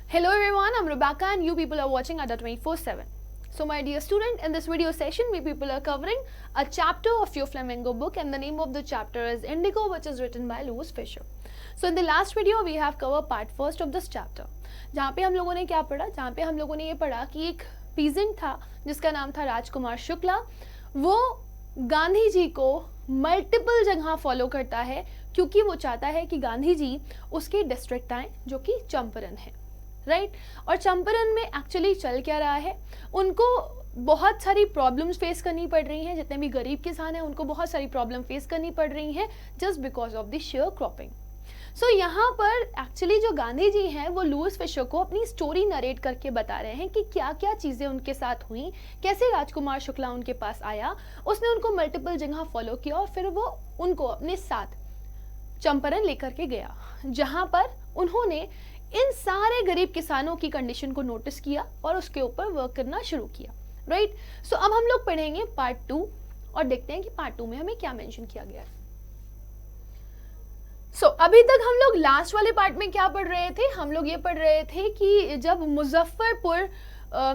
Hello everyone, I'm Rebecca and you people are watching Adda 24/7. So my dear student, in this video session we people are covering a chapter of your Flamingo book and the name of the chapter is Indigo, which is written by Louis Fisher. So in the last video we have covered part first of this chapter, जहाँ पे हम लोगों ने क्या पढ़ा, जहाँ पे हम लोगों ने ये पढ़ा कि एक पीजेंट था जिसका नाम था राजकुमार शुक्ला। वो गांधी जी को मल्टीपल जगह फॉलो करता है क्योंकि वो चाहता है कि गांधी जी उसके डिस्ट्रिक्ट आए जो कि चंपारण है, राइट। और चंपारण में एक्चुअली चल क्या रहा है, उनको बहुत सारी प्रॉब्लम्स फेस करनी पड़ रही हैं। जितने भी गरीब किसान हैं उनको बहुत सारी प्रॉब्लम फेस करनी पड़ रही हैं just because of the share cropping. So यहाँ पर एक्चुअली जो गांधी जी हैं वो लुईस फिशर को अपनी स्टोरी नरेट करके बता रहे हैं कि क्या क्या चीज़ें उनके साथ हुई, कैसे राजकुमार शुक्ला उनके पास आया, उसने उनको मल्टीपल जगह फॉलो किया और फिर वो उनको अपने साथ चंपारण लेकर के गया, जहाँ पर उन्होंने इन सारे गरीब किसानों की कंडीशन को नोटिस किया और उसके ऊपर वर्क करना शुरू किया, राइट। सो अब हम लोग पढ़ेंगे पार्ट 2 और देखते हैं कि पार्ट 2 में हमें क्या मेंशन किया गया है। अभी तक हम लोग लास्ट वाले पार्ट में क्या पढ़ रहे थे, हम लोग ये पढ़ रहे थे कि जब मुजफ्फरपुर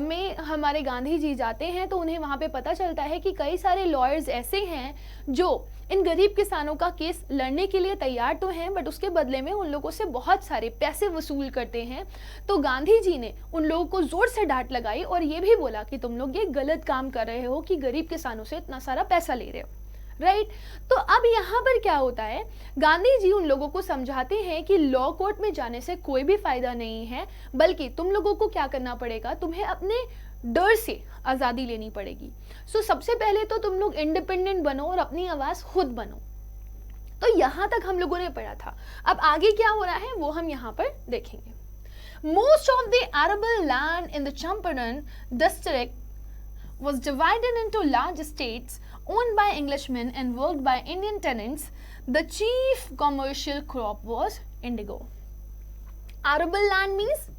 में हमारे गांधी जी जाते हैं तो उन्हें वहाँ पे पता चलता है कि कई सारे लॉयर्स ऐसे हैं जो इन गरीब किसानों का केस लड़ने के लिए तैयार तो हैं बट उसके बदले में उन लोगों से बहुत सारे पैसे वसूल करते हैं। तो गांधी जी ने उन लोगों को जोर से डांट लगाई और ये भी बोला कि तुम लोग ये गलत काम कर रहे हो कि गरीब किसानों से इतना सारा पैसा ले रहे हो, राइट। तो अब यहाँ पर क्या होता है, गांधी जी उन लोगों को समझाते हैं कि लॉ कोर्ट में जाने से कोई भी फायदा नहीं है, बल्कि तुम लोगों को क्या करना पड़ेगा, तुम्हें अपने डर से आज़ादी लेनी पड़ेगी। सो सबसे पहले तो तुम लोग इंडिपेंडेंट बनो और अपनी आवाज़ खुद बनो। तो यहाँ तक हम लोगों ने पढ़ा था। अब आगे क्या हो रहा है वो हम यहाँ पर देखेंगे। Most of the arable land in the Champaran district was divided into large estates owned by Englishmen and worked by Indian tenants. The chief commercial crop was indigo. Arable land means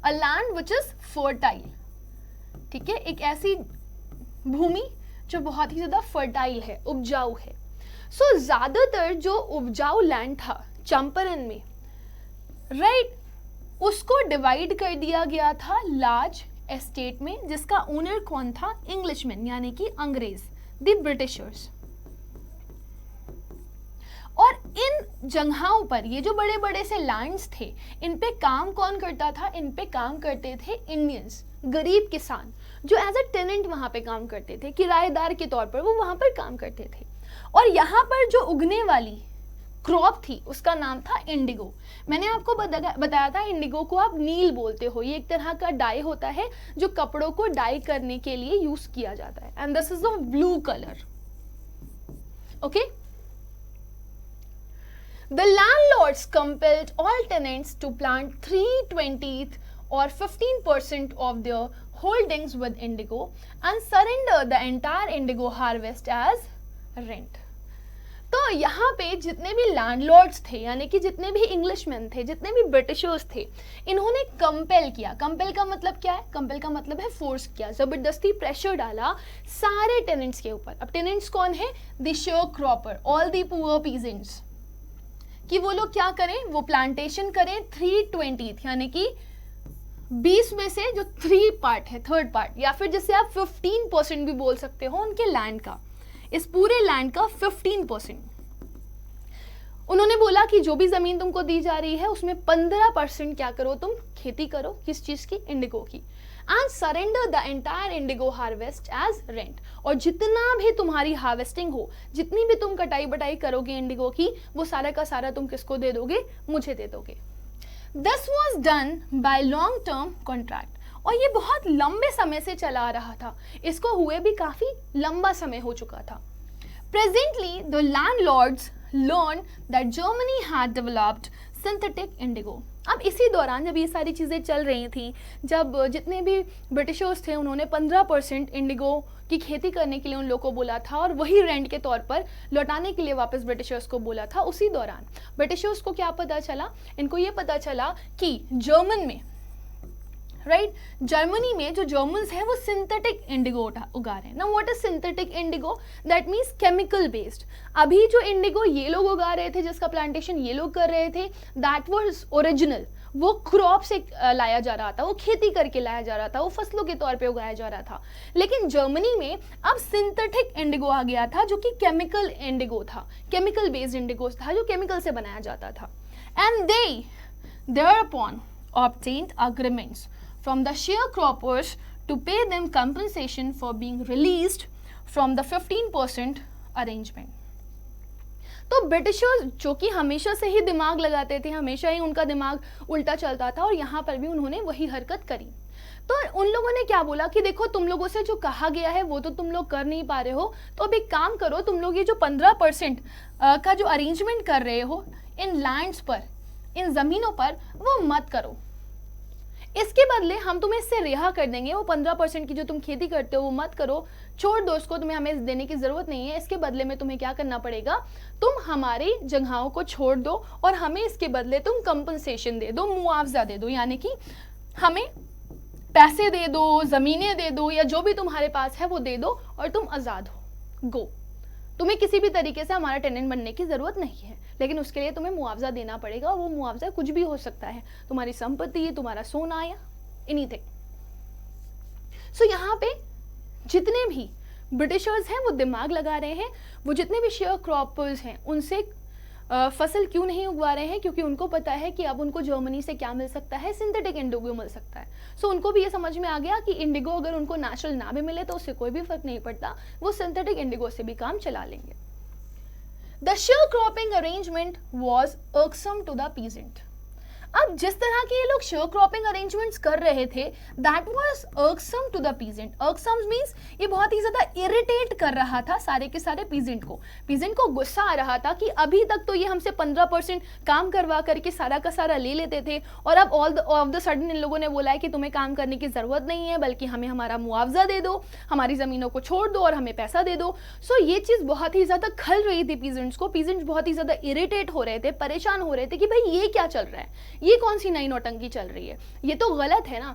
a land which is fertile. ठीक है, एक ऐसी भूमि जो बहुत ही ज़्यादा fertile है, उपजाऊ है। सो ज़्यादातर जो उपजाऊ लैंड था चंपारण में, राइट, उसको डिवाइड कर दिया गया था लार्ज एस्टेट में, जिसका ओनर कौन था, इंग्लिशमैन यानी कि अंग्रेज, द ब्रिटिशर्स। और इन जगहों पर ये जो बड़े बड़े से लैंड्स थे, इन पे काम कौन करता था, इन पे काम करते थे इंडियंस, गरीब किसान जो एज अ टेनेंट वहां पे काम करते थे, किराएदार के तौर पर वो वहां पर काम करते थे। और यहाँ पर जो उगने वाली क्रॉप थी उसका नाम था इंडिगो। मैंने आपको बताया था इंडिगो को आप नील बोलते हो, ये एक तरह का डाई होता है जो कपड़ों को डाई करने के लिए यूज किया जाता है, and this is of blue colour, okay. The landlords compelled all tenants to plant 3/20 or 15% of their holdings with indigo and surrender the entire indigo harvest as rent. तो यहाँ पे जितने भी लैंडलॉर्ड्स थे यानी कि जितने भी इंग्लिशमैन थे, जितने भी ब्रिटिशर्स थे, इन्होंने कंपेल किया। कंपेल का मतलब क्या है, कंपेल का मतलब है फोर्स किया, जबरदस्ती प्रेशर डाला सारे टेनेंट्स के ऊपर। अब टेनेंट्स कौन है, the share cropper, all the poor peasants, कि वो लोग क्या करें, वो प्लांटेशन करें 3/20 यानी कि 20 में से जो 3 पार्ट है, थर्ड पार्ट, या फिर जिसे आप 15% भी बोल सकते हो उनके लैंड का, इस पूरे लैंड का 15%। उन्होंने बोला कि जो भी जमीन तुमको दी जा रही है उसमें 15% क्या करो, तुम खेती करो, किस चीज की, इंडिगो की। And surrender the entire indigo harvest as rent, और जितना भी तुम्हारी हार्वेस्टिंग हो, जितनी भी तुम कटाई बटाई करोगे इंडिगो की, वो सारा का सारा तुम किसको दे दोगे, मुझे दे दोगे। This was done by long term contract, और ये बहुत लंबे समय से चला आ रहा था, इसको हुए भी काफी लंबा समय हो चुका था। Presently the landlords learned that Germany had developed synthetic indigo. अब इसी दौरान जब ये सारी चीज़ें चल रही थी, जब जितने भी ब्रिटिशर्स थे उन्होंने 15% इंडिगो की खेती करने के लिए उन लोगों को बोला था और वही रेंट के तौर पर लौटाने के लिए वापस ब्रिटिशर्स को बोला था। उसी दौरान ब्रिटिशर्स को क्या पता चला, इनको ये पता चला कि जर्मन में, राइट, जर्मनी में जो जर्मन्स हैं वो सिंथेटिक इंडिगो उगा रहे हैं। ना what is synthetic Indigo, that means chemical based. अभी जो इंडिगो ये लोग उगा रहे थे, जिसका प्लांटेशन ये लोग कर रहे थे, दैट वाज ओरिजिनल, वो क्रॉप से लाया जा रहा था, वो खेती करके लाया जा रहा था, वो फसलों के तौर पे उगाया जा रहा था। लेकिन जर्मनी में अब सिंथेटिक इंडिगो आ गया था जो कि केमिकल इंडिगो था, केमिकल बेस्ड इंडिगो था जो केमिकल से बनाया जाता था। And they thereupon obtained agreements from the sharecroppers to pay them compensation for being released from the 15% arrangement. तो ब्रिटिशर्स जो कि हमेशा से ही दिमाग लगाते थे, हमेशा ही उनका दिमाग उल्टा चलता था, और यहाँ पर भी उन्होंने वही हरकत करी। तो उन लोगों ने क्या बोला कि देखो तुम लोगों से जो कहा गया है वो तो तुम लोग कर नहीं पा रहे हो, तो अब एक काम करो, तुम लोग ये जो 15% का जो अरेंजमेंट कर रहे हो इन लैंड्स पर, इन जमीनों पर, वो मत करो। इसके बदले हम तुम्हें इससे रिहा कर देंगे, वो 15% की जो तुम खेती करते हो वो मत करो, छोड़ दो उसको, तुम्हें हमें देने की जरूरत नहीं है। इसके बदले में तुम्हें क्या करना पड़ेगा, तुम हमारी जगहों को छोड़ दो और हमें इसके बदले तुम कंपनसेशन दे दो, मुआवजा दे दो, यानी कि हमें पैसे दे दो, जमीनें दे दो, या जो भी तुम्हारे पास है वो दे दो और तुम आजाद हो, गो। तुम्हें किसी भी तरीके से हमारा टेनेंट बनने की जरूरत नहीं है, लेकिन उसके लिए तुम्हें मुआवजा देना पड़ेगा। वो मुआवजा कुछ भी हो सकता है, तुम्हारी संपत्ति, तुम्हारा सोना, या एनीथिंग। सो यहाँ पे जितने भी ब्रिटिशर्स हैं वो दिमाग लगा रहे हैं, वो जितने भी शेयर क्रॉपर्स हैं उनसे फसल क्यों नहीं उगवा रहे हैं, क्योंकि उनको पता है कि अब उनको जर्मनी से क्या मिल सकता है, सिंथेटिक इंडिगो मिल सकता है। सो उनको भी ये समझ में आ गया कि इंडिगो अगर उनको नेचुरल ना भी मिले तो उससे कोई भी फर्क नहीं पड़ता, वो सिंथेटिक इंडिगो से भी काम चला लेंगे। The sharecropping arrangement was irksome to the peasant. अब जिस तरह के ये लोग शेयर क्रॉपिंग अरेंजमेंट्स कर रहे थे, that was irksome to the peasant. irksome means ये बहुत ही ज्यादा इरिटेट कर रहा था सारे के सारे पीजेंट को। पीजेंट को गुस्सा आ रहा था कि अभी तक तो ये हमसे 15% काम करवा करके सारा का सारा ले लेते थे, और अब ऑल ऑफ द सडन इन लोगों ने बोला है कि तुम्हें काम करने की जरूरत नहीं है, बल्कि हमें हमारा मुआवजा दे दो, हमारी जमीनों को छोड़ दो और हमें पैसा दे दो। सो ये चीज बहुत ही ज्यादा खल रही थी पीजेंट्स को। पीजेंट्स बहुत ही ज्यादा इरिटेट हो रहे थे, परेशान हो रहे थे कि भाई ये क्या चल रहा है, ये कौन सी नई नौटंकी चल रही है, ये तो गलत है ना।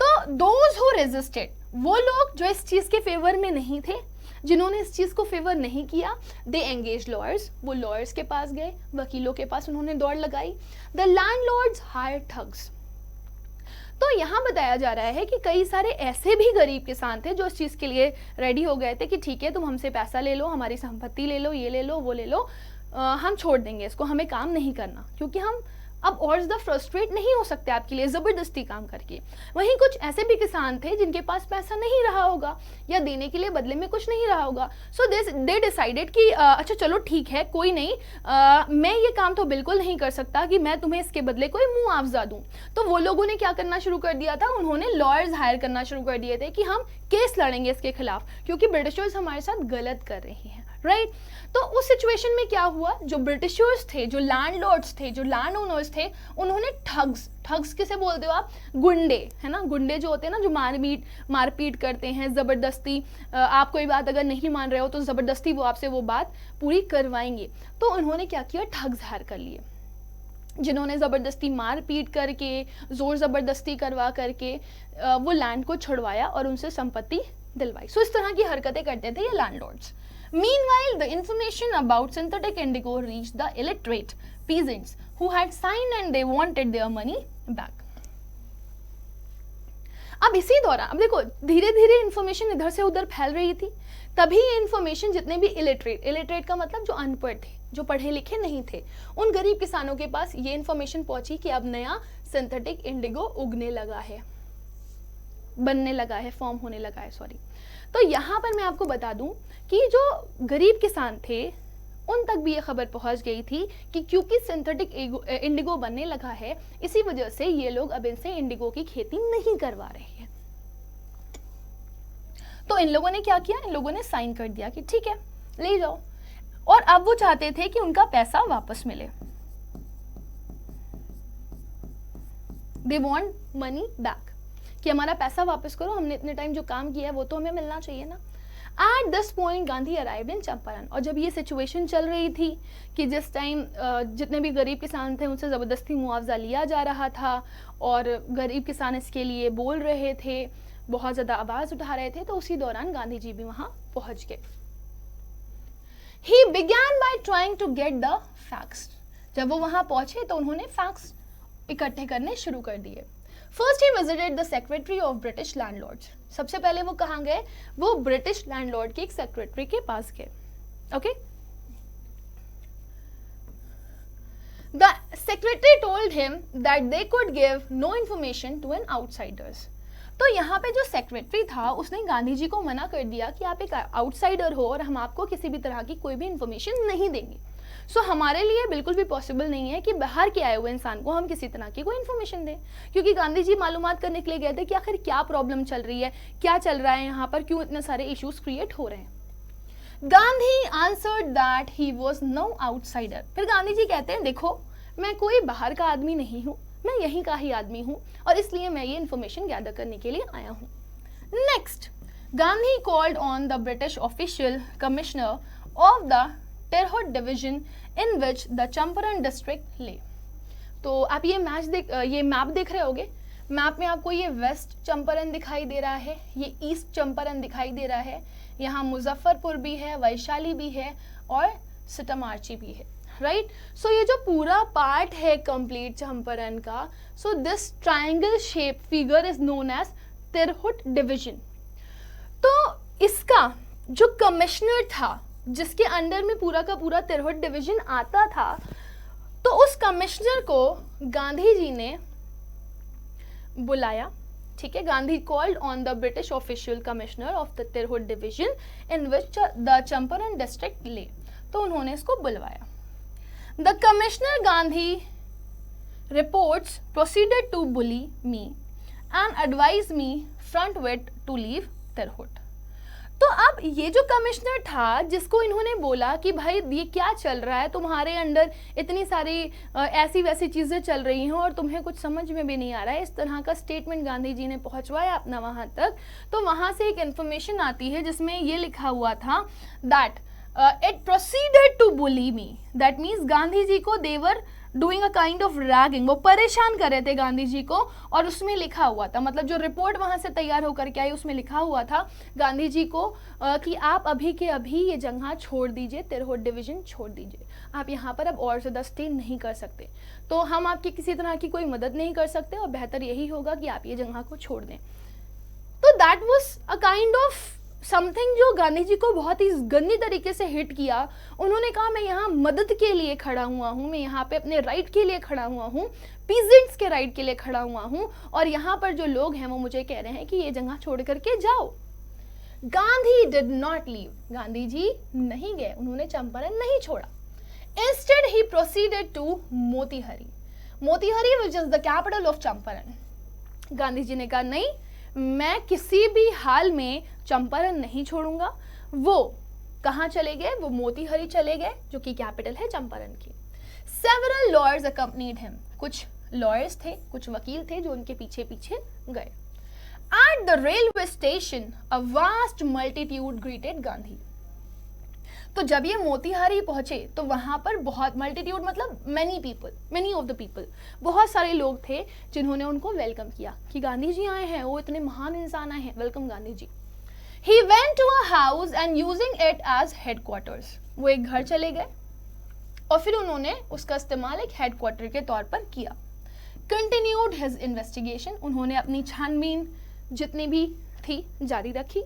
तो दोज हु रेजिस्टेड, वो लोग जो इस चीज के फेवर में नहीं थे, जिन्होंने इस चीज को फेवर नहीं किया, दे एंगेज लॉयर्स, वो लॉयर्स के पास गए, वकीलों के पास उन्होंने दौड़ लगाई। The landlords hire thugs. तो यहाँ बताया जा रहा है कि कई सारे ऐसे भी गरीब किसान थे जो इस चीज के लिए रेडी हो गए थे कि ठीक है, तुम हमसे पैसा ले लो, हमारी संपत्ति ले लो, ये ले लो, वो ले लो, हम छोड़ देंगे इसको, हमें काम नहीं करना, क्योंकि हम अब और ज़्यादा फ्रस्ट्रेट नहीं हो सकते आपके लिए ज़बरदस्ती काम करके। वहीं कुछ ऐसे भी किसान थे जिनके पास पैसा नहीं रहा होगा या देने के लिए बदले में कुछ नहीं रहा होगा। सो दे डिसाइडेड कि अच्छा चलो ठीक है, कोई नहीं, मैं ये काम तो बिल्कुल नहीं कर सकता कि मैं तुम्हें इसके बदले कोई मुआवजा दूं। तो वो लोगों ने क्या करना शुरू कर दिया था, उन्होंने लॉयर्स हायर करना शुरू कर दिए थे कि हम केस लड़ेंगे इसके खिलाफ, क्योंकि ब्रिटिशर्स हमारे साथ गलत कर रही हैं, राइट। तो उस सिचुएशन में क्या हुआ, जो ब्रिटिशर्स थे, जो लैंडलॉर्ड्स थे, जो लैंड ओनर्स थे, उन्होंने ठग्स किसे बोलते हो आप, गुंडे, है ना, गुंडे जो होते हैं ना, जो मारपीट करते हैं, ज़बरदस्ती, आप कोई बात अगर नहीं मान रहे हो तो ज़बरदस्ती वो आपसे वो बात पूरी करवाएंगे। तो उन्होंने क्या किया, ठग्स हायर कर लिए, जिन्होंने ज़बरदस्ती मार पीट करके, ज़ोर ज़बरदस्ती करवा करके वो लैंड को छुड़वाया और उनसे संपत्ति दिलवाई। सो इस तरह की हरकतें करते थे ये landlords. Meanwhile, the information about synthetic indigo reached the illiterate peasants who had signed and they wanted their money back. अब इसी दौरान, अब देखो धीरे धीरे इंफॉर्मेशन इधर से उधर फैल रही थी, तभी ये इंफॉर्मेशन जितने भी इलिटरेट का मतलब जो अनपढ़ थे, जो पढ़े लिखे नहीं थे, उन गरीब किसानों के पास ये इंफॉर्मेशन पहुंची कि अब नया सिंथेटिक इंडिगो उगने लगा है, बनने लगा है, फॉर्म होने लगा है, सॉरी। तो यहाँ पर मैं आपको बता दूं कि जो गरीब किसान थे उन तक भी ये खबर पहुंच गई थी कि क्योंकि सिंथेटिक इंडिगो बनने लगा है, इसी वजह से ये लोग अब इनसे इंडिगो की खेती नहीं करवा रहे हैं। तो इन लोगों ने क्या किया, इन लोगों ने साइन कर दिया कि ठीक है ले जाओ, और अब वो चाहते थे कि उनका पैसा वापस मिले। दे वांट मनी बैक, कि हमारा पैसा वापस करो, हमने इतने टाइम जो काम किया है वो तो हमें मिलना चाहिए ना। At this point Gandhi arrived in Champaran. और जब ये सिचुएशन चल रही थी कि जिस टाइम जितने भी गरीब किसान थे उनसे ज़बरदस्ती मुआवजा लिया जा रहा था और गरीब किसान इसके लिए बोल रहे थे, बहुत ज़्यादा आवाज़ उठा रहे थे, तो उसी दौरान गांधी जी भी वहाँ पहुँच गए। He began by trying to get the facts. जब वो वहाँ पहुँचे तो उन्होंने फैक्ट्स इकट्ठे करने शुरू कर दिए। First he visited the secretary of British landlords. सबसे पहले वो कहाँ गए? वो ब्रिटिश लैंडलॉर्ड के एक सेक्रेटरी के पास गए। Okay, the secretary told him that they could give no information to an outsiders. तो यहाँ पे जो सेक्रेटरी था उसने गांधी जी को मना कर दिया कि आप एक आउटसाइडर हो और हम आपको किसी भी तरह की कोई भी इन्फॉर्मेशन नहीं देंगे। सो हमारे लिए बिल्कुल भी पॉसिबल नहीं है कि बाहर के आए हुए इंसान को हम किसी तरह की कोई इन्फॉर्मेशन दें, क्योंकि गांधी जी मालूमात करने के लिए गए थे कि आखिर क्या प्रॉब्लम चल रही है, क्या चल रहा है यहाँ पर, क्यों इतने सारे इश्यूज क्रिएट हो रहे हैं। Gandhi answered that he was no outsider. फिर गांधी जी कहते हैं देखो मैं कोई बाहर का आदमी नहीं हूँ, मैं यहीं का ही आदमी हूँ और इसलिए मैं ये इन्फॉर्मेशन गैदर करने के लिए आया हूँ। Next, Gandhi called on the British official commissioner of the Tirhut division in which the Champaran district lay. तो आप ये मैप देख रहे होगे। मैप में आपको ये वेस्ट चंपारण दिखाई दे रहा है, ये ईस्ट चंपारण दिखाई दे रहा है, यहाँ मुजफ्फरपुर भी है, वैशाली भी है और सीतामढ़ी भी है, राइट। सो ये जो पूरा पार्ट है कंप्लीट चंपारण का, so this triangle shape figure is known as Tirhut division. तो इसका जो कमिश्नर था जिसके अंडर में पूरा का पूरा तिरहुट डिवीजन आता था, तो उस कमिश्नर को गांधी जी ने बुलाया। ठीक है, Gandhi called on the British official commissioner of the Tirhut division in which the Champaran district lay. तो उन्होंने इसको बुलवाया। The commissioner Gandhi reports proceeded to bully me and advise me forthwith to leave Tirhut. तो अब ये जो कमिश्नर था जिसको इन्होंने बोला कि भाई ये क्या चल रहा है, तुम्हारे अंडर इतनी सारी ऐसी वैसी चीज़ें चल रही हैं और तुम्हें कुछ समझ में भी नहीं आ रहा है, इस तरह का स्टेटमेंट गांधी जी ने पहुंचवाया अपना वहां तक। तो वहां से एक इन्फॉर्मेशन आती है जिसमें ये लिखा हुआ था that it proceeded to bully me. That means Gandhi ji को they were doing a kind of ragging, वो परेशान कर रहे थे गांधी जी को। और उसमें लिखा हुआ था, मतलब जो रिपोर्ट वहां से तैयार होकर के आई उसमें लिखा हुआ था गांधी जी को कि आप अभी के अभी ये जगह छोड़ दीजिए, तिरहुट डिवीजन छोड़ दीजिए, आप यहाँ पर अब और ज़्यादा स्टे नहीं कर सकते, तो हम आपकी किसी तरह की कोई मदद नहीं कर सकते और बेहतर यही होगा कि आप ये जगह को छोड़ दें। तो that was a kind of something जो गांधी जी को बहुत ही गंदी तरीके से हिट किया। उन्होंने कहा मैं यहाँ मदद के लिए खड़ा हुआ हूँ, मैं यहाँ पे अपने राइट के लिए खड़ा हुआ हूँ, पीजेंट्स के राइट के लिए खड़ा हुआ हूँ, और यहाँ पर जो लोग हैं वो मुझे कह रहे हैं कि ये जगह छोड़ करके जाओ। Gandhi did not leave, Gandhi ji नहीं गए, उन्होंने चंपारण नहीं छोड़ा। Instead he proceeded to Motihari, Motihari which is the capital of Champaran. Gandhi ji ने कहा नहीं, मैं किसी भी हाल में चंपारण नहीं छोड़ूंगा। वो कहाँ चले गए? वो मोतीहारी चले गए जो कि कैपिटल है चंपारण की। सेवरल लॉयर्स अकम्पनीड हिम, कुछ लॉयर्स थे, कुछ वकील थे जो उनके पीछे पीछे गए। At the railway station a vast multitude greeted Gandhi. तो जब ये मोतीहारी पहुंचे तो वहां पर बहुत मल्टीट्यूड मतलब many people, many of the people, बहुत सारे लोग थे जिन्होंने उनको वेलकम किया कि गांधी जी आए हैं, वो इतने महान इंसान आए हैं, welcome Gandhi ji. He went to a house and using it as headquarters, वो एक घर चले गए और फिर उन्होंने उसका इस्तेमाल एक हेडक्वार्टर के तौर पर किया। Continued his investigation, उन्होंने अपनी छानबीन जितनी भी थी जारी रखी।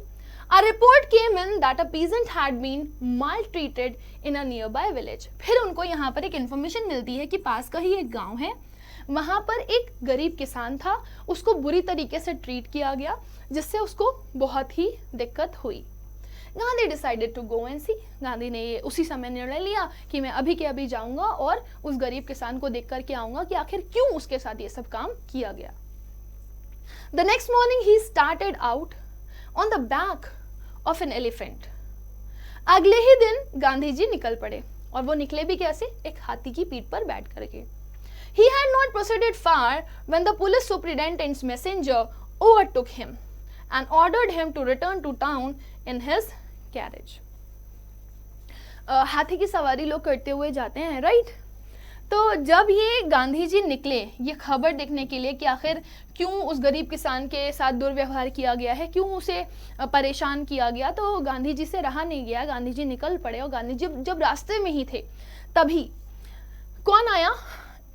A report came in that a peasant had been maltreated in a nearby village, फिर उनको यहाँ पर एक इंफॉर्मेशन मिलती है कि पास का ही एक गांव है, वहां पर एक गरीब किसान था, उसको बुरी तरीके से ट्रीट किया गया जिससे उसको बहुत ही दिक्कत हुई। Gandhi decided to go and see, Gandhi ने ये उसी समय निर्णय लिया कि मैं अभी के अभी जाऊंगा और उस गरीब किसान को देख करके आऊंगा कि आखिर क्यों उसके साथ ये सब काम किया गया। The next morning he started out on the back of an elephant. अगले ही दिन गांधी जी निकल पड़े और वो निकले भी कैसे? एक हाथी की पीठ पर बैठ करके। He had not proceeded far when the police superintendent's messenger overtook him and ordered him to return to town in his carriage. हाथी की सवारी लोग करते हुए जाते हैं, राइट? तो जब ये गांधी जी निकले ये खबर देखने के लिए कि आखिर क्यों उस गरीब किसान के साथ दुर्व्यवहार किया गया है, क्यों उसे परेशान किया गया, तो गांधी जी से रहा नहीं गया, गांधी जी निकल पड़े। और गांधी जी जब रास्ते में ही थे तभी कौन आया?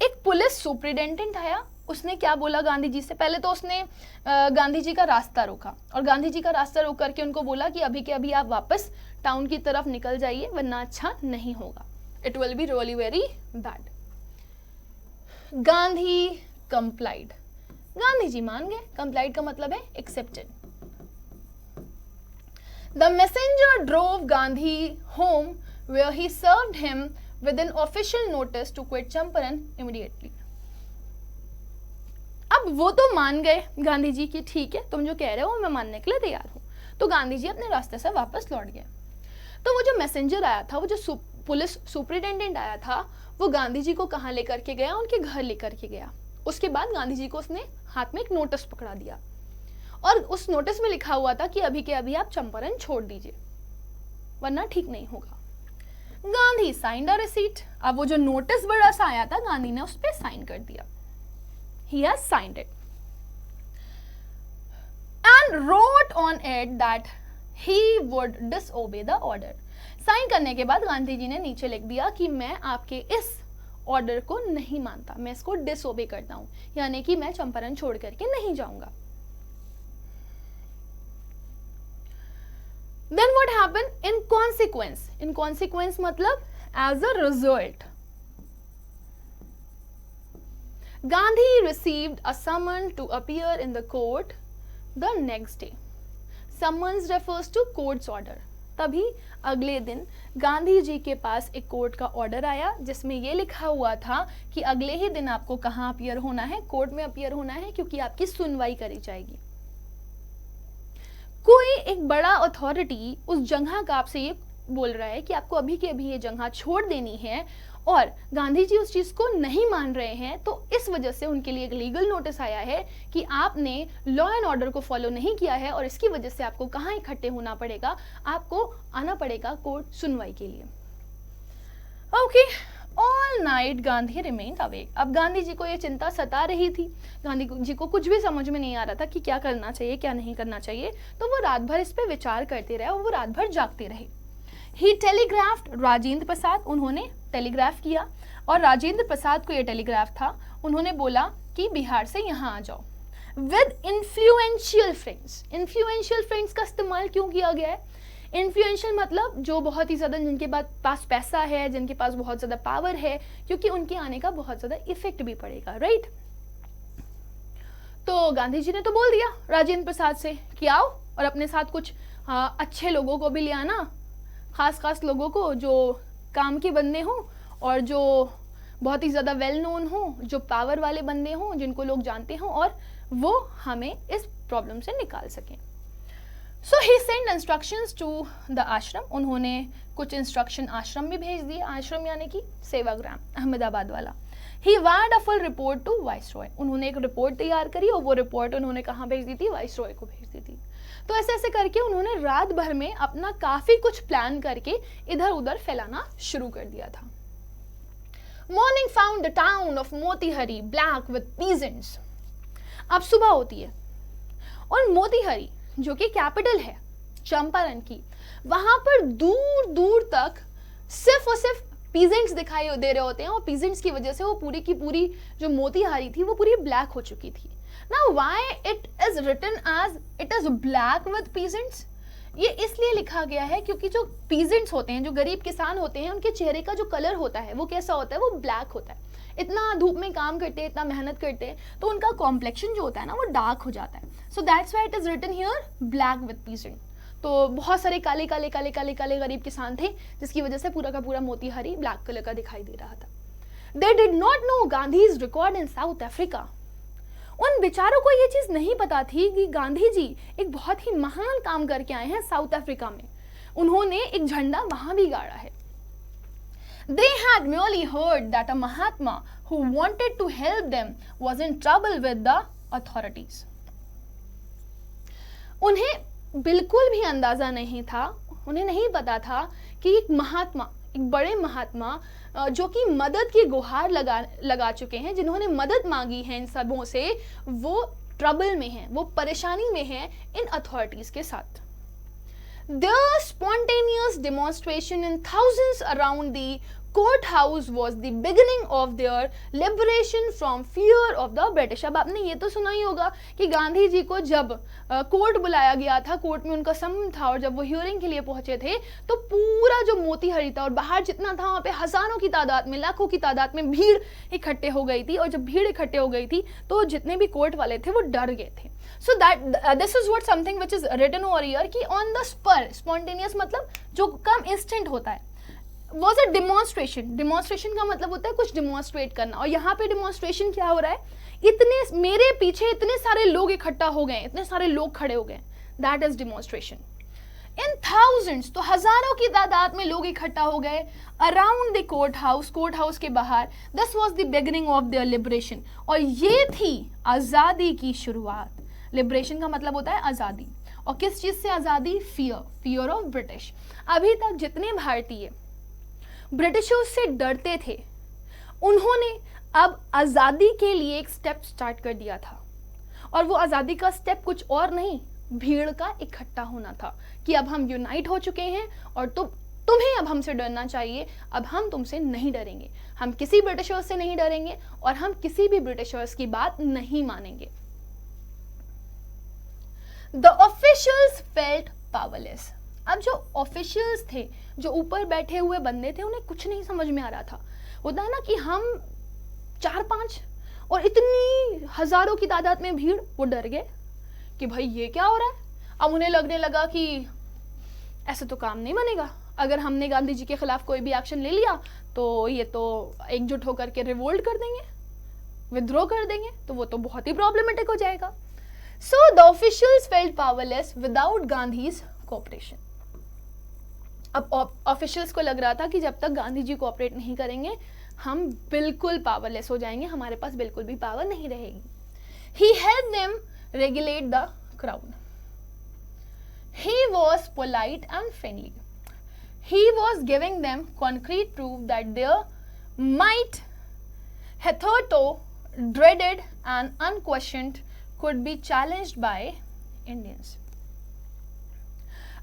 एक एक पुलिस सुपरिटेंडेंट आया, उसने क्या बोला गांधी जी से, पहले तो उसने गांधी जी का रास्ता रोका और गांधी जी का रास्ता रोक करके उनको बोला कि अभी के अभी आप वापस टाउन की तरफ निकल जाइए वरना अच्छा नहीं होगा, it will be really very bad. Gandhi complied, Gandhi ji मान गए, कंप्लाइड का मतलब है accepted. The messenger drove Gandhi home where he served him with an official notice to quit Champaran immediately. अब वो तो मान गए गांधी जी की, ठीक है तुम जो कह रहे हो मैं मानने के लिए तैयार हूं, तो गांधी जी अपने रास्ते से वापस लौट गए। तो वो जो मैसेंजर आया था, वो जो पुलिस सुपरिटेंडेंट आया था, वो गांधी जी को कहाँ लेकर के गया, उनके घर लेकर के गया। उसके बाद गांधी जी को उसने हाथ में एक नोटिस पकड़ा दिया और उस नोटिस में लिखा हुआ था कि अभी के अभी आप चंपारण छोड़ दीजिए वरना ठीक नहीं होगा। गांधी साइंड अ रिसीट, अब वो जो नोटिस बड़ा सा आया था गांधी ने उस पर साइन कर दिया, he has signed it and wrote on it that he would disobey the order। Sign करने के बाद गांधी जी ने नीचे लिख दिया कि मैं आपके इस ऑर्डर को नहीं मानता, मैं इसको डिसओबे करता हूं, यानी कि मैं चंपारण छोड़ करके नहीं जाऊंगा। Then what happened? In consequence, in consequence मतलब as a result, Gandhi received a summons to appear in the court the next day। Summons refers to court's order। तभी अगले दिन गांधी जी के पास एक कोर्ट का ऑर्डर आया जिसमें ये लिखा हुआ था कि अगले ही दिन आपको कहाँ अपीयर होना है, कोर्ट में अपीयर होना है, क्योंकि आपकी सुनवाई करी जाएगी। कोई एक बड़ा अथॉरिटी उस जगह का आपसे ये बोल रहा है कि आपको अभी के अभी ये जगह छोड़ देनी है और गांधी जी उस चीज को नहीं मान रहे हैं, तो इस वजह से उनके लिए एक लीगल नोटिस आया है कि आपने लॉ एंड ऑर्डर को फॉलो नहीं किया है और इसकी वजह से आपको कहाँ इकट्ठे होना पड़ेगा, आपको आना पड़ेगा कोर्ट सुनवाई के लिए। Okay, all night Gandhi remained awake. अब गांधी जी को ये चिंता सता रही थी, गांधी जी को कुछ भी समझ में नहीं आ रहा था कि क्या करना चाहिए क्या नहीं करना चाहिए, तो वो रात भर इस पे विचार करते रहे और वो रात भर जागते रहे। ही टेलीग्राफ्ड राजेंद्र प्रसाद, उन्होंने टेलीग्राफ किया और राजेंद्र प्रसाद को ये टेलीग्राफ था, उन्होंने बोला कि बिहार से यहाँ आ जाओ with influential friends. Influential friends का इस्तेमाल क्यों किया गया है? इन्फ्लुएंशियल मतलब जो बहुत ही ज़्यादा, जिनके पास पैसा है, जिनके पास बहुत ज़्यादा पावर है, क्योंकि उनके आने का बहुत ज़्यादा इफेक्ट भी पड़ेगा, राइट। तो गांधी जी ने तो बोल दिया राजेंद्र प्रसाद से कि आओ और अपने साथ कुछ अच्छे लोगों को भी ले आना, खास लोगों को जो काम के बंदे हों और जो बहुत ही ज़्यादा वेल नोन हों, जो पावर वाले बंदे हों, जिनको लोग जानते हों और वो हमें इस प्रॉब्लम से निकाल सकें। सो ही सेंड इंस्ट्रक्शंस टू द आश्रम, उन्होंने कुछ इंस्ट्रक्शन आश्रम भी भेज दिए, आश्रम यानी कि सेवाग्राम अहमदाबाद वाला। He wired a full report to viceroy, उन्होंने एक रिपोर्ट तैयार करी और वो रिपोर्ट उन्होंने कहाँ भेज दी थी? वाइसरॉय को भेज दी थी। तो ऐसे ऐसे करके उन्होंने रात भर में अपना काफी कुछ प्लान करके इधर उधर फैलाना शुरू कर दिया था। Morning found the town of Motihari black with peasants. अब सुबह होती है और मोतीहरी जो कि कैपिटल है चंपारण की, वहां पर दूर दूर तक सिर्फ और सिर्फ पीजेंट्स दिखाई दे रहे होते हैं और पीजेंट्स की वजह से वो पूरी की पूरी जो मोतीहारी थी वो पूरी ब्लैक हो चुकी थी। Now why it is written as it is black with peasants? ये इसलिए लिखा गया है क्योंकि जो पीजेंट्स होते हैं, जो गरीब किसान होते हैं, उनके चेहरे का जो कलर होता है वो कैसा होता है? वो ब्लैक होता है। इतना धूप में काम करते हैं, इतना मेहनत करते हैं, तो उनका कॉम्प्लेक्शन जो होता है ना वो डार्क हो जाता है। So that's why it is written here black with peasant. तो बहुत सारे काले काले काले काले काले गरीब किसान थे जिसकी वजह से पूरा का पूरा मोतीहारी ब्लैक कलर का दिखाई दे रहा था। They did not know Gandhi's record in south Africa. उन बेचारों को ये चीज नहीं पता थी कि गांधी जी एक बहुत ही महान काम करके आए हैं साउथ अफ्रीका में। उन्होंने एक झंडा वहां भी गाड़ा है। They had merely heard that a Mahatma who wanted to help them was in trouble with the authorities. उन्हें बिल्कुल भी अंदाजा नहीं था, उन्हें नहीं पता था कि एक महात्मा, एक बड़े महात्मा जो कि मदद की गुहार लगा चुके हैं, जिन्होंने मदद मांगी है इन सबों से, वो ट्रबल में हैं, वो परेशानी में हैं इन अथॉरिटीज के साथ। The spontaneous demonstration in thousands around the court house was the beginning of their liberation from fear of the British. अब आपने ये तो सुना ही होगा कि गांधी जी को जब कोर्ट बुलाया गया था, कोर्ट में उनका समन था, और जब वो हियरिंग के लिए पहुंचे थे तो पूरा जो मोतीहारी था और बाहर जितना था वहाँ पे हजारों की तादाद में, लाखों की तादाद में भीड़ इकट्ठे हो गई थी। और जब भीड़ इकट्ठे हो गई थी तो जितने भी कोर्ट वाले थे वो डर गए थे। So that this is what something which is written over here कि ऑन द स्पर, स्पॉन्टेनियस मतलब जो काम इंस्टेंट होता है, वॉज अ डिमॉन्स्ट्रेशन। डिमॉन्स्ट्रेशन का मतलब होता है कुछ डिमॉन्स्ट्रेट करना, और यहाँ पे डिमॉन्स्ट्रेशन क्या हो रहा है, इतने मेरे पीछे इतने सारे लोग इकट्ठा हो गए, इतने सारे लोग खड़े हो गए, that is demonstration. In thousands, तो हजारों की तादाद में लोग इकट्ठा हो गए अराउंड द कोर्ट हाउस के बाहर। This was the beginning of their liberation, और ये थी आजादी की शुरुआत। लिबरेशन का मतलब होता है आजादी, और किस चीज से आजादी? Fear of British. अभी तक जितने भारतीय ब्रिटिशर्स से डरते थे, उन्होंने अब आजादी के लिए एक स्टेप स्टार्ट कर दिया था, और वो आजादी का स्टेप कुछ और नहीं, भीड़ का इकट्ठा होना था कि अब हम यूनाइट हो चुके हैं और तुम्हें अब हमसे डरना चाहिए, अब हम तुमसे नहीं डरेंगे, हम किसी ब्रिटिशर्स से नहीं डरेंगे और हम किसी भी ब्रिटिशर्स की बात नहीं मानेंगे। The officials felt powerless. अब जो ऑफिशियल्स थे, जो ऊपर बैठे हुए बंदे थे, उन्हें कुछ नहीं समझ में आ रहा था। होता है ना कि हम 4-5 और इतनी हजारों की तादाद में भीड़, वो डर गए कि भाई ये क्या हो रहा है। अब उन्हें लगने लगा कि ऐसे तो काम नहीं बनेगा, अगर हमने गांधी जी के खिलाफ कोई भी एक्शन ले लिया तो ये तो एकजुट होकर के रिवोल्ट कर देंगे, विद्रोह कर देंगे, तो वो तो बहुत ही प्रॉब्लमेटिक हो जाएगा। So the officials felt powerless without Gandhi's cooperation. अब ऑफिशियल्स को लग रहा था कि जब तक गांधी जी कोऑपरेट नहीं करेंगे हम बिल्कुल पावरलेस हो जाएंगे, हमारे पास बिल्कुल भी पावर नहीं रहेगी। He helped them regulate the crowd. He was polite and friendly. He was giving them concrete proof that there might hitherto dreaded and unquestioned could be challenged by Indians।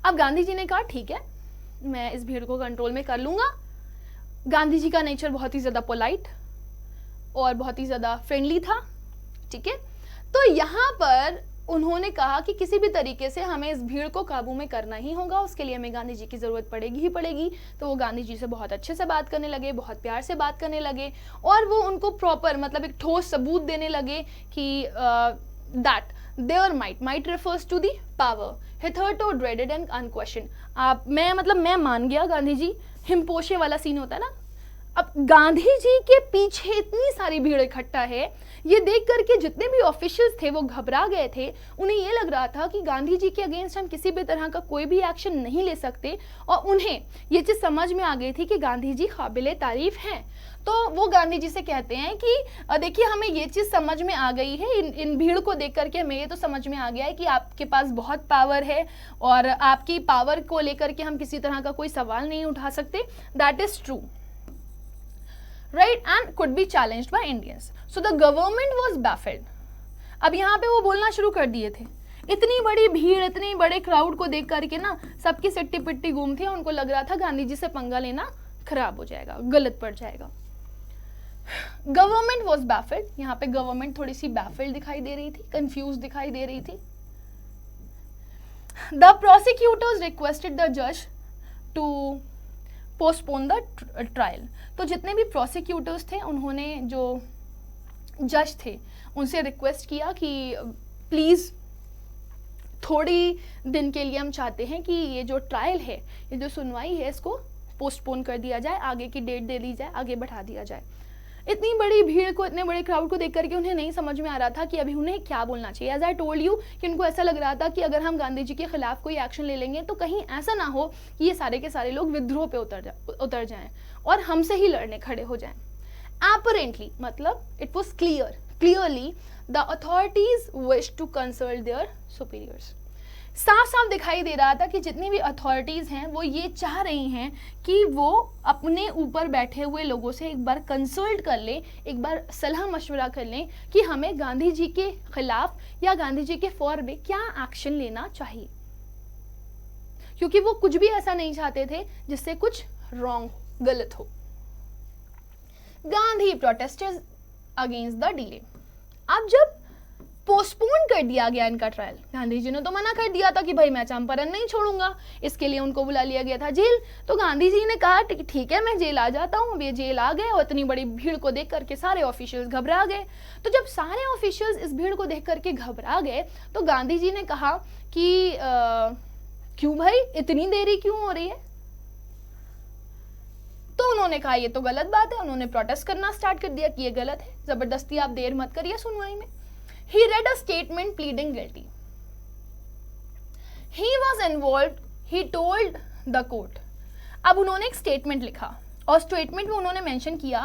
अब गांधी जी ने कहा ठीक है, मैं इस भीड़ को कंट्रोल में कर लूंगा। गांधी जी का नेचर बहुत ही ज्यादा पोलाइट और बहुत ही ज्यादा फ्रेंडली था, ठीक है। तो यहाँ पर उन्होंने कहा कि किसी भी तरीके से हमें इस भीड़ को काबू में करना ही होगा, उसके लिए हमें गांधी जी की जरूरत पड़ेगी ही पड़ेगी। तो वो गांधी जी से बहुत अच्छे से बात करने लगे, बहुत प्यार से बात करने लगे, और वो उनको प्रॉपर मतलब एक ठोस सबूत देने लगे कि that there might refers to the power hitherto dreaded and unquestioned। मैं मान गया गांधी जी, हिमपोशे वाला सीन होता है ना। अब गांधी जी के पीछे इतनी सारी भीड़ इकट्ठा है, ये देख करके जितने भी ऑफिशियल्स थे वो घबरा गए थे। उन्हें ये लग रहा था कि गांधी जी के अगेंस्ट हम किसी भी तरह का कोई भी एक्शन नहीं ले सकते, और उन्हें ये चीज समझ में आ गई थी कि गांधी जी काबिले तारीफ हैं। तो वो गांधी जी से कहते हैं कि देखिए हमें ये चीज समझ में आ गई है, इन भीड़ को देख करके हमें ये तो समझ में आ गया है कि आपके पास बहुत पावर है, और आपकी पावर को लेकर के हम किसी तरह का कोई सवाल नहीं उठा सकते, that is true, right, and could be challenged by Indians. So the government was baffled। अब यहाँ पे वो बोलना शुरू कर दिए थे, इतनी बड़ी भीड़, इतने बड़े क्राउड को देख करके ना सबकी सिट्टी पिट्टी घूम थी, उनको लग रहा था गांधी जी से पंगा लेना खराब हो जाएगा, गलत पड़ जाएगा। Government was baffled। यहाँ पे गवर्नमेंट थोड़ी सी baffled दिखाई दे रही थी, कंफ्यूज दिखाई दे रही थी। द प्रोसिक्यूटर्स रिक्वेस्टेड द जज टू पोस्टपोन द ट्रायल। तो जितने भी प्रोसिक्यूटर्स थे, उन्होंने जो जज थे उनसे रिक्वेस्ट किया कि प्लीज़ थोड़ी दिन के लिए हम चाहते हैं कि ये जो ट्रायल है, ये जो सुनवाई है, इसको पोस्टपोन कर दिया जाए, आगे की डेट दे दी जाए, आगे बढ़ा दिया जाए। इतनी बड़ी भीड़ को, इतने बड़े क्राउड को देख करके उन्हें नहीं समझ में आ रहा था कि अभी उन्हें क्या बोलना चाहिए। एज आई टोल्ड यू कि उनको ऐसा लग रहा था कि अगर हम गांधी जी के खिलाफ कोई एक्शन ले लेंगे तो कहीं ऐसा ना हो कि ये सारे के सारे लोग विद्रोह पे उतर जाएं और हमसे ही लड़ने खड़े हो जाएं। Apparently, मतलब it was clearly the authorities wished to consult their superiors। साफ साफ दिखाई दे रहा था कि जितनी भी अथॉरिटीज हैं वो ये चाह रही हैं कि वो अपने ऊपर बैठे हुए लोगों से एक बार कंसल्ट कर लें, एक बार सलाह मशवरा कर लें कि हमें गांधी जी के खिलाफ या गांधी जी के फॉर में क्या एक्शन लेना चाहिए, क्योंकि वो कुछ भी ऐसा नहीं चाहते थे जिससे कुछ रॉन्ग, गलत हो। Gandhi protested against the delay. अब जब पोस्टपोन कर दिया गया इनका ट्रायल, गांधी जी ने तो मना कर दिया था कि भाई मैं चंपारण नहीं छोड़ूंगा, इसके लिए उनको बुला लिया गया था जेल। तो गांधी जी ने कहा ठीक है मैं जेल आ जाता हूँ। वे जेल आ गए और इतनी बड़ी भीड़ को देख करके सारे ऑफिशियल्स घबरा गए। तो जब सारे ऑफिशियल्स इस भीड़ को देख करके घबरा गए तो गांधी जी ने कहा कि क्यों भाई इतनी देरी क्यों हो रही है। तो उन्होंने कहा ये तो गलत बात है। उन्होंने प्रोटेस्ट करना स्टार्ट कर दिया कि ये गलत है, जबरदस्ती आप देर मत करिए सुनवाई में। He read a statement pleading guilty. He was involved. He told the court. अब उन्होंने एक स्टेटमेंट लिखा और स्टेटमेंट में उन्होंने मेंशन किया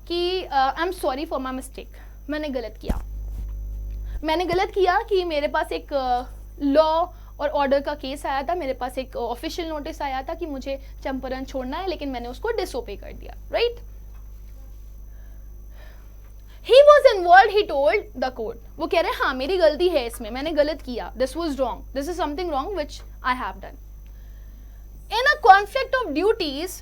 कि I am sorry for my mistake, मैंने गलत किया कि मेरे पास एक लॉ और ऑर्डर का केस आया था, मेरे पास एक ऑफिशियल नोटिस आया था कि मुझे चंपारण छोड़ना है, लेकिन मैंने उसको डिसोबे कर दिया, right. He was involved, he told the court. वो कह रहे हैं हाँ मेरी गलती है इसमें, मैंने गलत किया, this was wrong, this is something wrong which I have done. In a conflict of duties,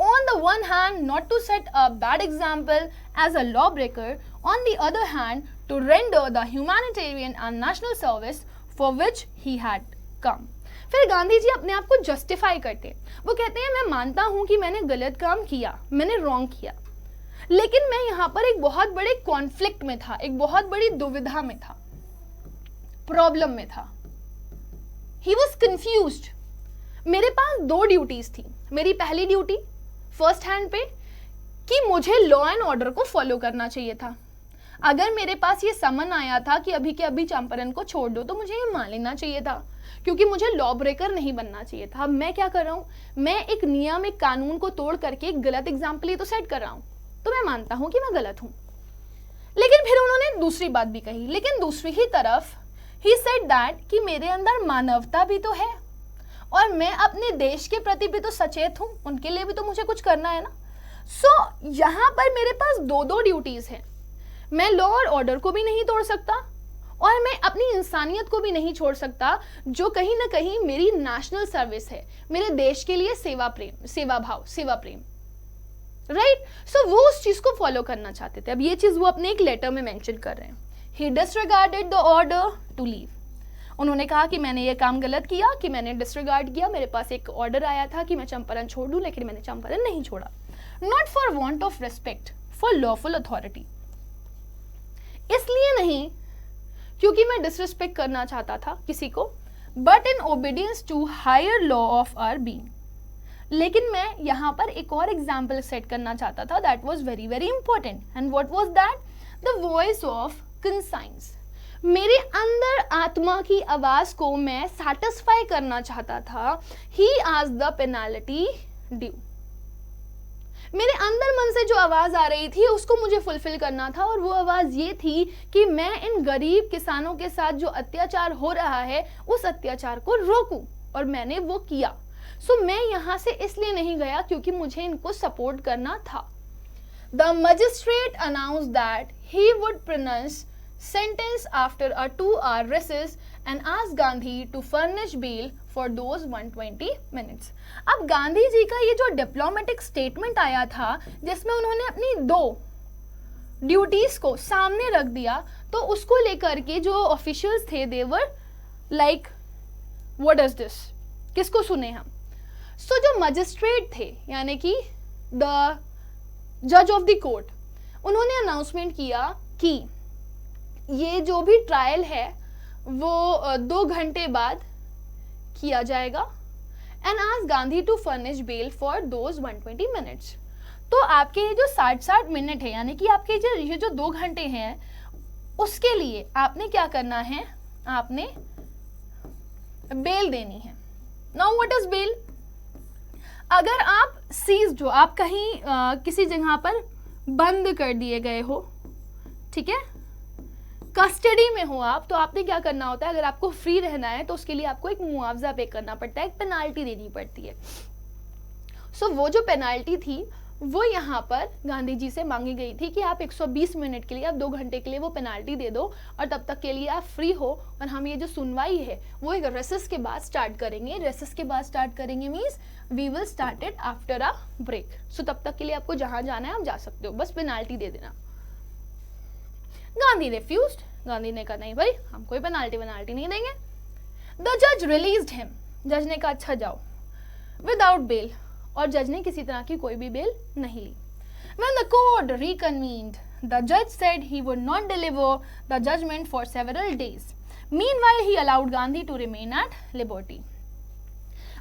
on the one hand not to set a bad example as a lawbreaker, on the other hand to render the humanitarian and national service for which he had come. फिर गांधी जी अपने आप को justify करते हैं। वो कहते हैं मैं मानता हूं कि मैंने गलत काम किया, मैंने रॉन्ग किया, लेकिन मैं यहाँ पर एक बहुत बड़े कॉन्फ्लिक्ट में था, एक बहुत बड़ी दुविधा में था, प्रॉब्लम में था। He was confused. मेरे पास दो ड्यूटीज थी। मेरी पहली ड्यूटी फर्स्ट हैंड पे कि मुझे लॉ एंड ऑर्डर को फॉलो करना चाहिए था। अगर मेरे पास ये समन आया था कि अभी के अभी चंपारण को छोड़ दो तो मुझे ये मान लेना चाहिए था, क्योंकि मुझे लॉ ब्रेकर नहीं बनना चाहिए था। अब मैं क्या कर रहा हूँ, मैं एक नियम, एक कानून को तोड़ करके एक गलत एग्जाम्पल ही तो सेट कर रहा हूँ, तो मैं मानता हूं कि मैं गलत हूं। लेकिन फिर उन्होंने दूसरी बात भी कही, लेकिन दूसरी ही तरफ ही सेड दैट कि मेरे अंदर मानवता भी तो है और मैं अपने देश के प्रति भी तो सचेत हूं, उनके लिए भी तो मुझे कुछ करना है ना। सो यहां पर मेरे पास दो दो ड्यूटीज हैं। मैं लॉ और ऑर्डर को भी नहीं तोड़ सकता और मैं अपनी इंसानियत को भी नहीं छोड़ सकता, जो कहीं ना कहीं मेरी नेशनल सर्विस है, मेरे देश के लिए सेवा प्रेम, सेवा भाव, सेवा प्रेम, राइट। सो वो उस चीज को फॉलो करना चाहते थे। अब ये चीज वो अपने एक लेटर में मेंशन कर रहे हैं। He disregarded the order to leave. उन्होंने कहा कि मैंने ये काम गलत किया, कि मैंने डिसरिगार्ड किया, मेरे पास एक ऑर्डर आया था कि मैं चंपारण छोड़ दूं, लेकिन मैंने चंपारण नहीं छोड़ा। Not for want of respect for lawful authority, इसलिए नहीं क्योंकि मैं डिसरिस्पेक्ट करना चाहता था किसी को, but in obedience to higher law of our being. लेकिन मैं यहाँ पर एक और एग्जाम्पल सेट करना चाहता था, that was very very important. And what was that? The voice of conscience. मेरे अंदर आत्मा की आवाज को मैं सैटिस्फाई करना चाहता था। He asked the penalty due. मेरे अंदर मन से जो आवाज आ रही थी उसको मुझे फुलफिल करना था, और वो आवाज ये थी कि मैं इन गरीब किसानों के साथ जो अत्याचार हो रहा है उस अत्याचार को रोकूं, और मैंने वो किया। सो मैं यहां से इसलिए नहीं गया क्योंकि मुझे इनको सपोर्ट करना था। The magistrate announced that he would pronounce sentence after a 2-hour recess and asked Gandhi to furnish bail for those 120 minutes. अब गांधी जी का ये जो डिप्लोमेटिक स्टेटमेंट आया था जिसमें उन्होंने अपनी दो ड्यूटीज को सामने रख दिया, तो उसको लेकर के जो ऑफिशियल्स थे they were like what is this, किसको सुने हम। सो जो मजिस्ट्रेट थे यानी कि द जज ऑफ द कोर्ट, उन्होंने अनाउंसमेंट किया कि ये जो भी ट्रायल है वो 2 घंटे बाद किया जाएगा, and asked Gandhi to furnish bail for those 120 minutes. तो आपके ये जो 60 मिनट है यानी कि आपके ये जो 2 घंटे हैं उसके लिए आपने क्या करना है, आपने बेल देनी है। Now what is bail? अगर आप सीज्ड हो, आप कहीं किसी जगह पर बंद कर दिए गए हो, ठीक है, कस्टडी में हो आप, तो आपने क्या करना होता है, अगर आपको फ्री रहना है तो उसके लिए आपको एक मुआवजा पे करना पड़ता है, एक पेनाल्टी देनी पड़ती है। सो वो जो पेनाल्टी थी वो यहाँ पर गांधी जी से मांगी गई थी कि आप 120 मिनट के लिए, आप 2 घंटे के लिए वो पेनाल्टी दे दो और तब तक के लिए आप फ्री हो, और हम ये जो सुनवाई है वो एक रेसेस के बाद स्टार्ट करेंगे। रेसेस के बाद स्टार्ट करेंगे means we will start it after a break. So तब तक के लिए आपको जहां जाना है आप जा सकते हो, बस पेनाल्टी दे देना। गांधी रिफ्यूज्ड, गांधी ने कहा नहीं भाई, हम कोई पेनाल्टी नहीं देंगे। द जज रिलीज्ड हिम, जज ने कहा अच्छा जाओ, विदाउट बेल, और जज ने किसी तरह की कोई भी बेल नहीं ली। When the court reconvened, the judge said he would not deliver the judgment for several days. Meanwhile, he allowed Gandhi to remain at liberty.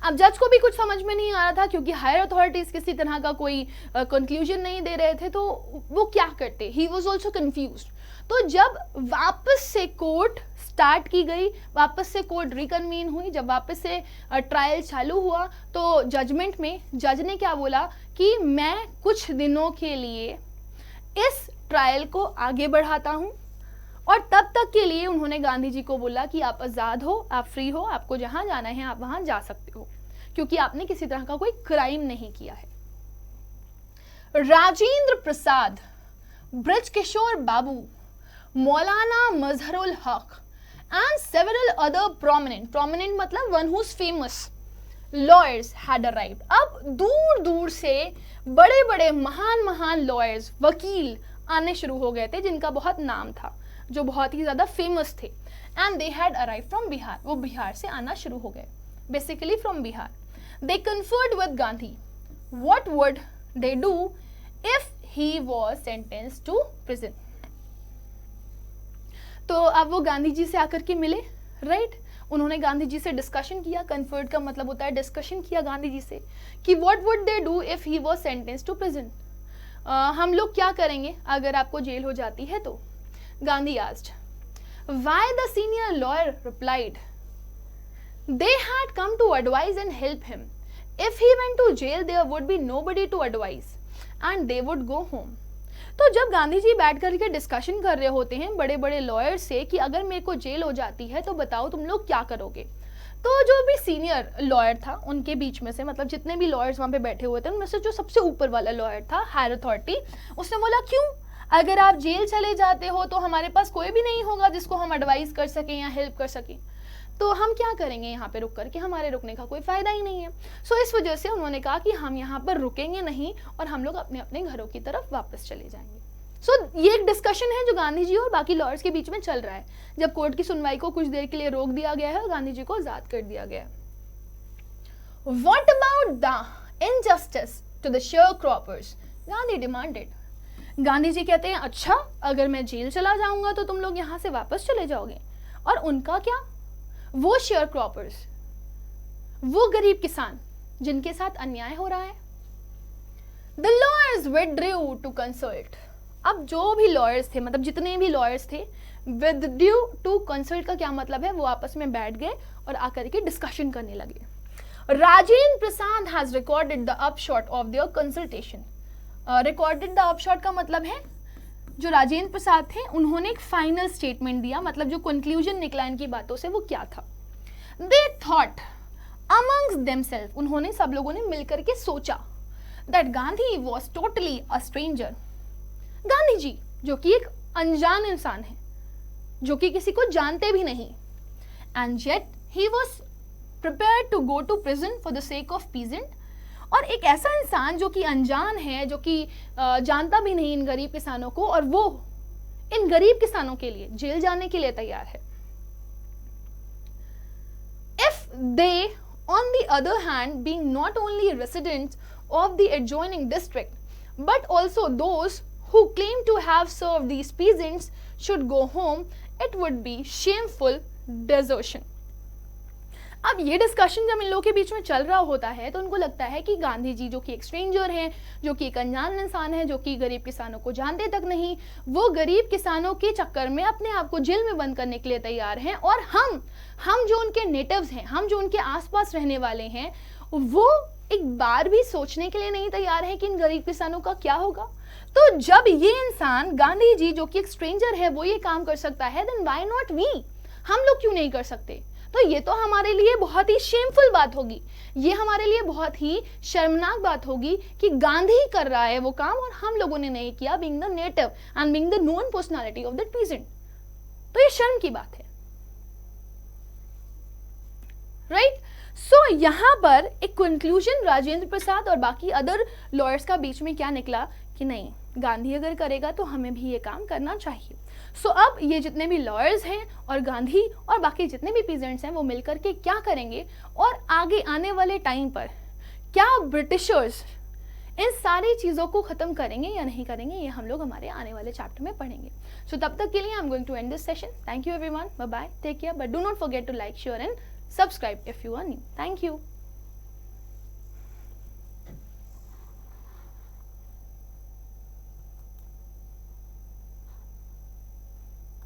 अब जज को भी कुछ समझ में नहीं आ रहा था, क्योंकि हायर अथॉरिटीज किसी तरह का कोई कंक्लूजन नहीं दे रहे थे, तो वो क्या करते। He was also confused. तो जब वापस से कोर्ट स्टार्ट की गई, वापस से कोर्ट रिकन्वीन हुई, जब वापस से ट्रायल चालू हुआ, तो जजमेंट में जज ने क्या बोला कि मैं कुछ दिनों के लिए इस ट्रायल को आगे बढ़ाता हूं, और तब तक के लिए उन्होंने गांधी जी को बोला कि आप आजाद हो, आप फ्री हो, आपको जहां जाना है आप वहां जा सकते हो, क्योंकि आपने किसी तरह का कोई क्राइम नहीं किया है। राजेंद्र प्रसाद, ब्रज किशोर बाबू, मौलाना मजहरुल हक and several other prominent मतलब one who's famous lawyers had arrived। अब दूर दूर से बड़े बड़े महान लॉयर्स, वकील आने शुरू हो गए थे, जिनका बहुत नाम था, जो बहुत ही ज्यादा फेमस थे। And they had arrived from Bihar, वो बिहार से आना शुरू हो गए, basically from Bihar. They conferred with Gandhi what would they do if he was sentenced to prison. तो अब वो गांधी जी से आकर के मिले, राइट। उन्होंने गांधी जी से डिस्कशन किया, कन्फर्ड का मतलब होता है डिस्कशन किया गांधी जी से कि what would they do if he was sentenced to prison. हम लोग क्या करेंगे अगर आपको जेल हो जाती है तो। Gandhi asked, why the senior lawyer replied, they had come to advise and help him, if he went to jail there would be nobody to advise and they would go home. तो जब गांधी जी बैठ करके discussion कर रहे होते हैं बड़े बड़े लॉयर से कि अगर मेरे को जेल हो जाती है तो बताओ तुम लोग क्या करोगे, तो जो भी सीनियर लॉयर था उनके बीच में से, मतलब जितने भी लॉयर्स वहां पे बैठे हुए थे उनमें से जो सबसे ऊपर वाला लॉयर था, हायर अथॉरिटी, उसने बोला क्यों, अगर आप जेल चले जाते हो तो हमारे पास कोई भी नहीं होगा जिसको हम एडवाइस कर सकें या हेल्प कर सकें, तो हम क्या करेंगे यहाँ पे रुक करके, हमारे रुकने का कोई फायदा ही नहीं है। सो इस वजह से उन्होंने कहा कि हम यहाँ पर रुकेंगे नहीं और हम लोग अपने अपने घरों की तरफ वापस चले जाएंगे। सो ये एक डिस्कशन है जो गांधी जी और बाकी लॉयर्स के बीच में चल रहा है, जब कोर्ट की सुनवाई को कुछ देर के लिए रोक दिया गया है और गांधी जी को आजाद कर दिया गया है। What about the injustice to the sharecroppers? Gandhi demanded. Gandhi ji कहते हैं अच्छा अगर मैं जेल चला जाऊंगा तो तुम लोग यहाँ से वापस चले जाओगे, और उनका क्या, वो शेयर क्रॉपर्स, वो गरीब किसान जिनके साथ अन्याय हो रहा है। The lawyers withdrew to consult। अब जो भी लॉयर्स थे, मतलब जितने भी लॉयर्स थे, withdrew to consult का क्या मतलब है, वो आपस में बैठ गए और आकर के डिस्कशन करने लगे। Rajendra Prasad has recorded the upshot of their consultation. Recorded the upshot का मतलब है जो राजेंद्र प्रसाद थे उन्होंने एक फाइनल स्टेटमेंट दिया, मतलब जो कंक्लूजन निकला इनकी बातों से वो क्या था। दे थॉट अमंग्स देमसेल्फ, उन्होंने सब लोगों ने मिलकर के सोचा, that Gandhi was totally a stranger. Gandhi ji जो कि एक अनजान इंसान है, जो कि किसी को जानते भी नहीं, and yet he was prepared to go to prison for the sake of peasant. और एक ऐसा इंसान जो कि अनजान है, जो कि जानता भी नहीं इन गरीब किसानों को, और वो इन गरीब किसानों के लिए जेल जाने के लिए तैयार है। If they on the other hand being not only residents of the adjoining district but also those who claim to have served these peasants should go home, it would be shameful desertion। अब ये discussion जब इन लोगों के बीच में चल रहा होता है तो उनको लगता है कि गांधी जी जो कि एक स्ट्रेंजर हैं, जो कि एक अनजान इंसान है, जो कि गरीब किसानों को जानते तक नहीं, वो गरीब किसानों के चक्कर में अपने आप को जेल में बंद करने के लिए तैयार हैं, और हम जो उनके नेटिव्स हैं, हम जो उनके आसपास रहने वाले हैं, वो एक बार भी सोचने के लिए नहीं तैयार है कि इन गरीब किसानों का क्या होगा। तो जब ये इंसान गांधी जी जो कि एक स्ट्रेंजर है वो ये काम कर सकता है, देन व्हाई नॉट वी, हम लोग क्यों नहीं कर सकते। तो ये तो हमारे लिए बहुत ही शेमफुल बात होगी, ये हमारे लिए बहुत ही शर्मनाक बात होगी कि गांधी कर रहा है वो काम और हम लोगों ने नहीं किया, being the native and being the known personality of that peasant. तो ये शर्म की बात है, राइट। सो यहां पर एक कंक्लूजन राजेंद्र प्रसाद और बाकी अदर लॉयर्स का बीच में क्या निकला कि नहीं, गांधी अगर करेगा तो हमें भी ये काम करना चाहिए। सो अब ये जितने भी लॉयर्स हैं और गांधी और बाकी जितने भी पीजेंट्स हैं वो मिलकर के क्या करेंगे और आगे आने वाले टाइम पर क्या ब्रिटिशर्स इन सारी चीज़ों को ख़त्म करेंगे या नहीं करेंगे, ये हम लोग हमारे आने वाले चैप्टर में पढ़ेंगे। सो तब तक के लिए I am going to end this session. Thank you everyone, bye bye, take care, but do not forget to like, share and subscribe if you are new. Thank you.